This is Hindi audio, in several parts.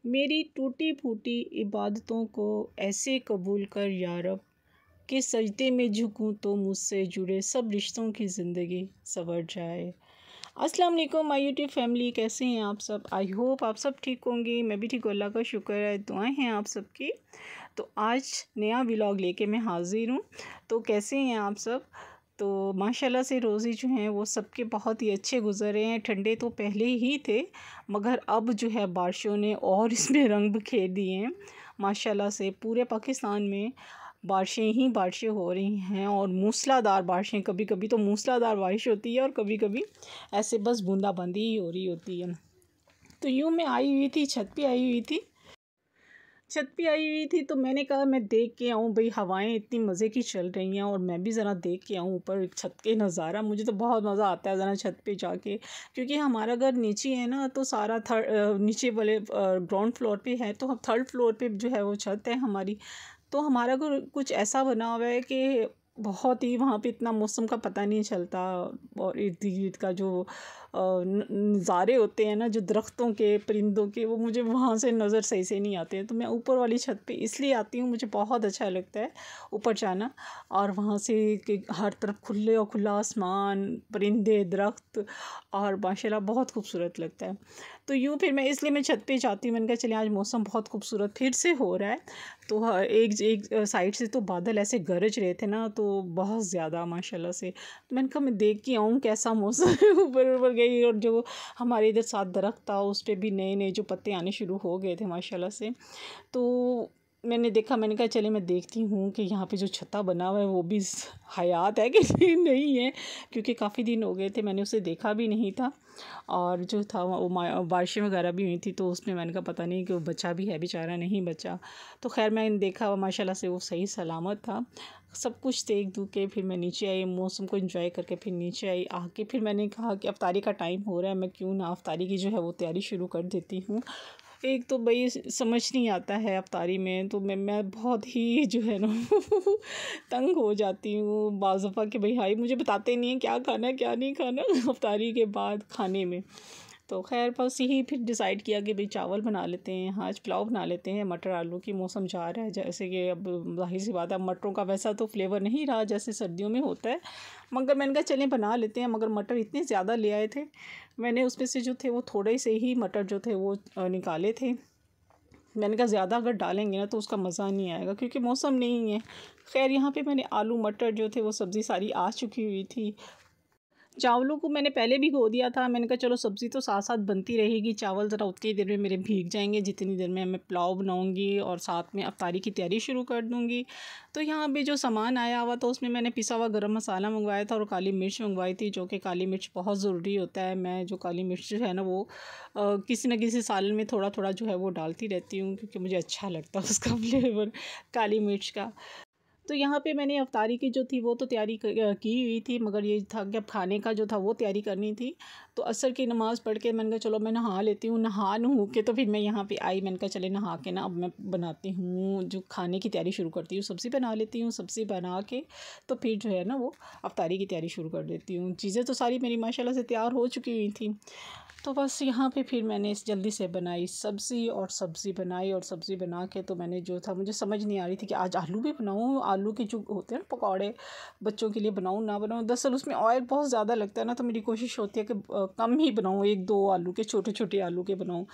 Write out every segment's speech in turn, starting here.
मेरी टूटी फूटी इबादतों को ऐसे कबूल कर या रब कि सजदे में झुकूं तो मुझसे जुड़े सब रिश्तों की ज़िंदगी संवर जाए। अस्सलाम वालेकुम माय यूट्यूब फैमिली, कैसे हैं आप सब? आई होप आप सब ठीक होंगे। मैं भी ठीक हूँ, अल्लाह का शुक्र है, दुआएं हैं आप सबकी। तो आज नया व्लॉग लेके मैं हाज़िर हूँ। तो कैसे हैं आप सब? तो माशाल्लाह से रोज़ी जो हैं वो सबके बहुत ही अच्छे गुज़रे हैं। ठंडे तो पहले ही थे, मगर अब जो है बारिशों ने और इसमें रंग बिखेर दिए हैं। माशाल्लाह से पूरे पाकिस्तान में बारिशें ही बारिशें हो रही हैं और मूसलाधार बारिशें। कभी कभी तो मूसलाधार बारिश होती है और कभी कभी ऐसे बस बूंदाबांदी ही हो रही होती है। तो यूँ मैं आई हुई थी, छत पे आई हुई थी। तो मैंने कहा मैं देख के आऊँ भाई, हवाएं इतनी मज़े की चल रही हैं और मैं भी ज़रा देख के आऊँ ऊपर छत के नज़ारा। मुझे तो बहुत मज़ा आता है ज़रा छत पे जाके, क्योंकि हमारा घर नीचे है ना, तो सारा नीचे वाले ग्राउंड फ्लोर पे है, तो हम थर्ड फ्लोर पे जो है वो छत है हमारी। तो हमारा घर कुछ ऐसा बना हुआ है कि बहुत ही वहाँ पे इतना मौसम का पता नहीं चलता, और इर्द गिर्द का जो नज़ारे होते हैं ना, जो दरख्तों के, परिंदों के, वो मुझे वहाँ से नज़र सही से नहीं आते हैं। तो मैं ऊपर वाली छत पे इसलिए आती हूँ, मुझे बहुत अच्छा लगता है ऊपर जाना, और वहाँ से कि हर तरफ खुले और खुला आसमान, परिंदे, दरख्त, और माशाल्लाह बहुत खूबसूरत लगता है। तो यूँ फिर मैं छत पे जाती हूँ। मैंने कहा चलिए आज मौसम बहुत खूबसूरत फिर से हो रहा है। तो एक साइड से तो बादल ऐसे गरज रहे थे ना, तो बहुत ज़्यादा माशाल्लाह से। तो मैंने कहा मैं देख के आऊँ कैसा मौसम है। ऊपर गई और जो हमारे इधर साथ दरख्त था उस पर भी नए नए जो पत्ते आने शुरू हो गए थे माशाल्लाह से। तो मैंने देखा, मैंने कहा चलिए मैं देखती हूँ कि यहाँ पे जो छत्ता बना हुआ है वो भी हयात है कि नहीं है, क्योंकि काफ़ी दिन हो गए थे मैंने उसे देखा भी नहीं था। और जो था वो बारिशें वगैरह भी हुई थी, तो उसमें मैंने कहा पता नहीं कि वो बचा भी है बेचारा, नहीं बचा। तो खैर मैंने देखा माशाल्लाह से वो सही सलामत था। सब कुछ देख दूँ के फिर मैं नीचे आई, मौसम को एंजॉय करके फिर नीचे आई। आके फिर मैंने कहा कि अफ्तारी का टाइम हो रहा है, मैं क्यों ना अफ्तारी की जो है वो तैयारी शुरू कर देती हूँ। एक तो भाई समझ नहीं आता है अफ्तारी में, तो मैं बहुत ही जो है ना तंग हो जाती हूँ बाज़ दफ़ा कि भाई हाई मुझे बताते नहीं हैं क्या खाना है क्या नहीं खाना अफ्तारी के बाद खाने में। तो खैर बस यही फिर डिसाइड किया कि भाई चावल बना लेते हैं, आज पुलाव बना लेते हैं। मटर आलू की मौसम जा रहा है, जैसे कि अब ज़ाहिर सी बात है मटरों का वैसा तो फ्लेवर नहीं रहा जैसे सर्दियों में होता है, मगर मैंने कहा चलें बना लेते हैं। मगर मटर इतने ज़्यादा ले आए थे, मैंने उसमें से जो थे वो थोड़े से ही मटर जो थे वो निकाले थे। मैंने कहा ज़्यादा अगर डालेंगे ना तो उसका मज़ा नहीं आएगा, क्योंकि मौसम नहीं है। खैर यहाँ पे मैंने आलू मटर जो थे वो सब्ज़ी सारी आ चुकी हुई थी। चावलों को मैंने पहले भिगो दिया था। मैंने कहा चलो सब्ज़ी तो साथ साथ बनती रहेगी, चावल ज़रा उतनी देर में मेरे भीग जाएंगे जितनी देर में मैं पुलाव बनाऊंगी और साथ में अफ्तारी की तैयारी शुरू कर दूंगी। तो यहाँ पे जो सामान आया हुआ था उसमें मैंने पिसा हुआ गरम मसाला मंगवाया था और काली मिर्च मंगवाई थी, जो कि काली मिर्च बहुत ज़रूरी होता है। मैं जो काली मिर्च जो है ना वो किसी न किसी सालन में थोड़ा थोड़ा जो है वो डालती रहती हूँ, क्योंकि मुझे अच्छा लगता है उसका फ्लेवर काली मिर्च का। तो यहाँ पे मैंने अफ्तारी की जो थी वो तो तैयारी की हुई थी, मगर ये था कि अब खाने का जो था वो तैयारी करनी थी। तो असर की नमाज़ पढ़ के मैंने कहा चलो मैं नहा लेती हूँ। नहा नहू के तो फिर मैं यहाँ पे आई, मैंने कहा चले नहा के ना अब मैं बनाती हूँ, जो खाने की तैयारी शुरू करती हूँ, सब्ज़ी बना लेती हूँ। सब्ज़ी बना के तो फिर जो है ना वो अफ्तारी की तैयारी शुरू कर देती हूँ। चीज़ें तो सारी मेरी माशाल्लाह से तैयार हो चुकी हुई थी। तो बस यहाँ पे फिर मैंने जल्दी से बनाई सब्ज़ी, और सब्ज़ी बनाई, और सब्ज़ी बना के तो मैंने जो था, मुझे समझ नहीं आ रही थी कि आज आलू भी बनाऊँ, आलू के जो होते हैं ना पकौड़े बच्चों के लिए बनाऊँ ना बनाऊँ। दरअसल उसमें ऑयल बहुत ज़्यादा लगता है ना, तो मेरी कोशिश होती है कि कम ही बनाऊँ, 1-2 आलू के, छोटे छोटे आलू के बनाऊँ।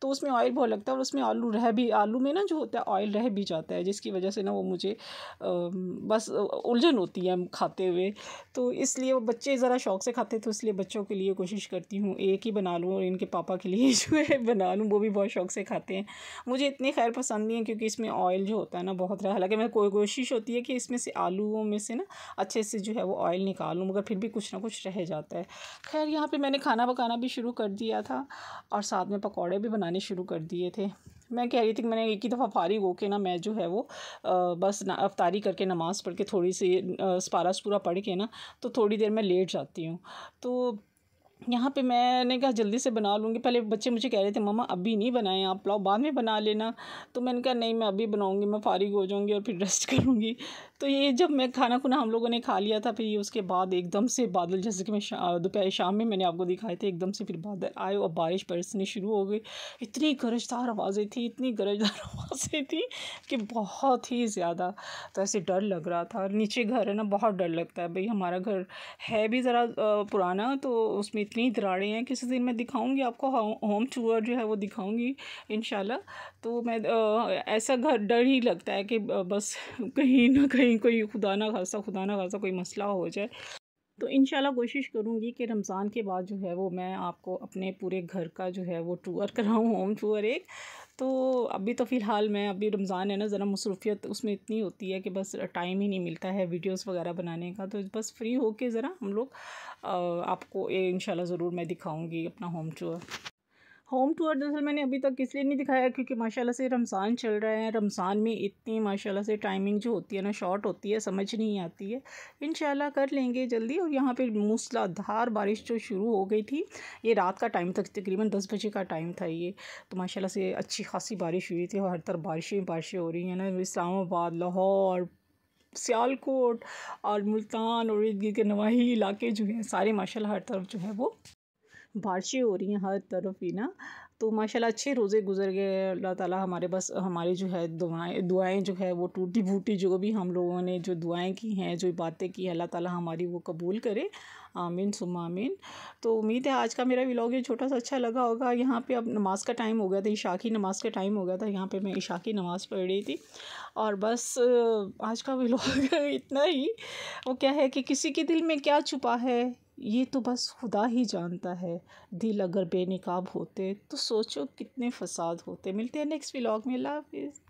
तो उसमें ऑयल बहुत लगता है और उसमें आलू में ना जो होता है ऑयल रह भी जाता है, जिसकी वजह से ना वो मुझे बस उलझन होती है खाते हुए। तो इसलिए वो बच्चे ज़रा शौक़ से खाते, तो इसलिए बच्चों के लिए कोशिश करती हूँ एक ही बना लूँ और इनके पापा के लिए जो है बना लूँ, वो भी बहुत शौक़ से खाते हैं। मुझे इतने खैर पसंद नहीं है, क्योंकि इसमें ऑयल जो होता है ना बहुत रहा। हालांकि मैं कोशिश होती है कि इसमें से आलूओं में से ना अच्छे से जो है वो ऑयल निकालूँ, मगर फिर भी कुछ ना कुछ रह जाता है। खैर यहाँ पे मैंने खाना पकाना भी शुरू कर दिया था और साथ में पकौड़े भी बनाने शुरू कर दिए थे। मैं कह रही थी कि मैंने एक ही दफ़ा फारिग होके ना मैं जो है वो बस ना अफ्तारी करके नमाज़ पढ़ के थोड़ी सी पारा पूरा पढ़ के ना तो थोड़ी देर में लेट जाती हूँ। तो यहाँ पे मैंने कहा जल्दी से बना लूँगी। पहले बच्चे मुझे कह रहे थे मम्मा अभी नहीं बनाएं आप, पुलाव बाद में बना लेना। तो मैंने कहा नहीं मैं अभी बनाऊँगी, मैं फारिग हो जाऊँगी और फिर रेस्ट करूँगी। तो ये जब मैं खाना खुना हम लोगों ने खा लिया था, फिर ये उसके बाद एकदम से बादल, जैसे कि मैं दोपहर शाम में मैंने आपको दिखाए थे, एकदम से फिर बादल आए और बारिश बरसनी शुरू हो गई। इतनी गरजदार आवाज़ें थी, इतनी गरजदार आवाज़ें थी कि बहुत ही ज़्यादा, तो ऐसे डर लग रहा था। नीचे घर है ना, बहुत डर लगता है भाई। हमारा घर है भी ज़रा पुराना, तो उसमें इतनी दरारें हैं। किसी दिन मैं दिखाऊंगी आपको, होम टूर जो है वो दिखाऊंगी इंशाल्लाह। तो मैं ऐसा घर डर ही लगता है कि बस कहीं ना कहीं कोई खुदा ना खासा कोई मसला हो जाए। तो इंशाल्लाह कोशिश करूँगी कि रमज़ान के बाद जो है वो मैं आपको अपने पूरे घर का जो है वो टूर कराऊँ, होम टूर एक। तो अभी तो फ़िलहाल मैं, अभी रमज़ान है ना, ज़रा मसरूफ़ियत उसमें इतनी होती है कि बस टाइम ही नहीं मिलता है वीडियोस वगैरह बनाने का। तो बस फ्री होके ज़रा हम लोग आपको इंशाल्लाह ज़रूर मैं दिखाऊँगी अपना होम टूर। होम टूर दरअसल मैंने अभी तक इसलिए नहीं दिखाया क्योंकि माशाल्लाह से रमज़ान चल रहा है। रमज़ान में इतनी माशाल्लाह से टाइमिंग जो होती है ना, शॉर्ट होती है, समझ नहीं आती है। इंशाल्लाह कर लेंगे जल्दी। और यहाँ पे मूसलाधार बारिश जो शुरू हो गई थी, ये रात का टाइम था, तकरीबन 10 बजे का टाइम था ये। तो माशाल्लाह से अच्छी खासी बारिश हुई थी और हर तरफ बारिशें हो रही हैं ना। इस्लामाबाद, लाहौर, सियालकोट और मुल्तान और इर्द गिर्द के नवाही इलाके जो हैं सारे माशाल्लाह हर तरफ जो है वो बारिशें हो रही हैं हर तरफ ही ना। तो माशाल्लाह अच्छे रोज़े गुजर गए। अल्लाह ताला हमारे बस हमारी जो है दुआएं जो है वो टूटी फूटी जो भी हम लोगों ने जो दुआएं की हैं, जो बातें की, अल्लाह ताला हमारी वो कबूल करे। आमीन सुम्मा आमीन। तो उम्मीद है आज का मेरा व्लॉग ये छोटा सा अच्छा लगा होगा। यहाँ पे अब नमाज़ का टाइम हो गया था, इशा की नमाज़ का टाइम हो गया था। यहाँ पे मैं इशा की नमाज़ पढ़ रही थी। और बस आज का व्लॉग इतना ही। वो क्या है कि किसी के दिल में क्या छुपा है ये तो बस खुदा ही जानता है। दिल अगर बेनकाब होते तो सोचो कितने फसाद होते। मिलते हैं नेक्स्ट व्लॉग में। अल्लाह हाफिज़।